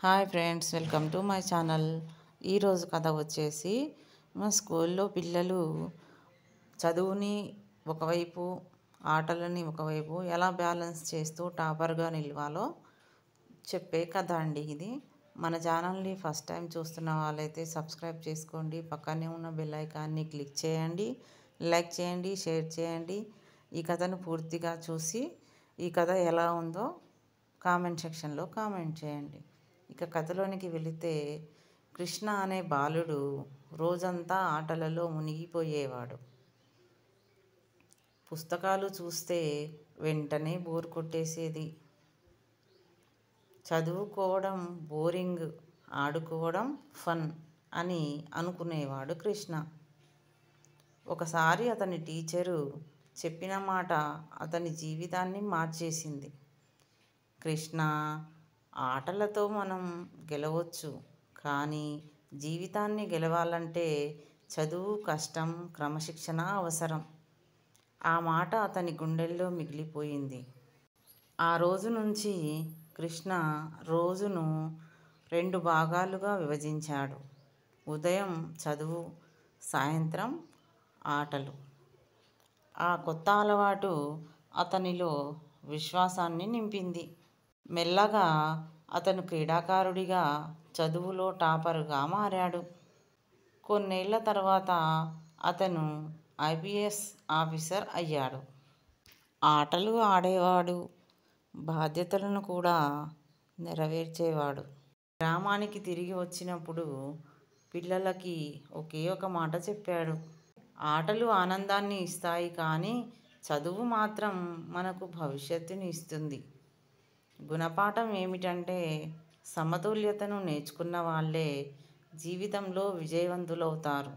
Hi friends, welcome to my channel. ఈరోజు కథ వచ్చేసి మా స్కూల్లో పిల్లలు చదువుని ఒకవైపు, ఆటలని ఒకవైపు ఎలా బ్యాలెన్స్ చేస్తూ టాపర్గా నిలవాలో చెప్పే కథ అండి ఇది. మన ఛానల్ని ఫస్ట్ టైం చూస్తున్న వాళ్ళైతే సబ్స్క్రైబ్ చేసుకోండి, పక్కనే ఉన్న బెల్ ఐకాన్ని క్లిక్ చేయండి, లైక్ చేయండి, షేర్ చేయండి. ఈ కథను పూర్తిగా చూసి ఈ కథ ఎలా ఉందో కామెంట్ సెక్షన్లో కామెంట్ చేయండి. ఇక కథలోనికి వెళితే, కృష్ణ అనే బాలుడు రోజంతా ఆటలలో మునిగిపోయేవాడు. పుస్తకాలు చూస్తే వెంటనే బోర్ కొట్టేసేది. చదువుకోవడం బోరింగ్, ఆడుకోవడం ఫన్ అని అనుకునేవాడు కృష్ణ. ఒకసారి అతని టీచరు చెప్పిన మాట అతని జీవితాన్ని మార్చేసింది. కృష్ణ, ఆటలతో మనం గెలవచ్చు, కానీ జీవితాన్ని గెలవాలంటే చదువు కష్టం, క్రమశిక్షణ అవసరం. ఆ మాట అతని గుండెల్లో మిగిలిపోయింది. ఆ రోజు నుంచి కృష్ణ రోజును 2 భాగాలుగా విభజించాడు. ఉదయం చదువు, సాయంత్రం ఆటలు. ఆ కొత్త అలవాటు అతనిలో విశ్వాసాన్ని నింపింది. మెల్లగా అతను క్రీడాకారుడిగా, చదువులో టాపరుగా మారాడు. కొన్నేళ్ల తర్వాత అతను ఐపీఎస్ ఆఫీసర్ అయ్యాడు. ఆటలు ఆడేవాడు, బాధ్యతలను కూడా నెరవేర్చేవాడు. గ్రామానికి తిరిగి వచ్చినప్పుడు పిల్లలకి ఒకే ఒక మాట చెప్పాడు. ఆటలు ఆనందాన్ని ఇస్తాయి, కానీ చదువు మాత్రం మనకు భవిష్యత్తుని ఇస్తుంది. గుణపాఠం ఏమిటంటే, సమతుల్యతను నేర్చుకున్న వాళ్ళే జీవితంలో విజయవంతులవుతారు.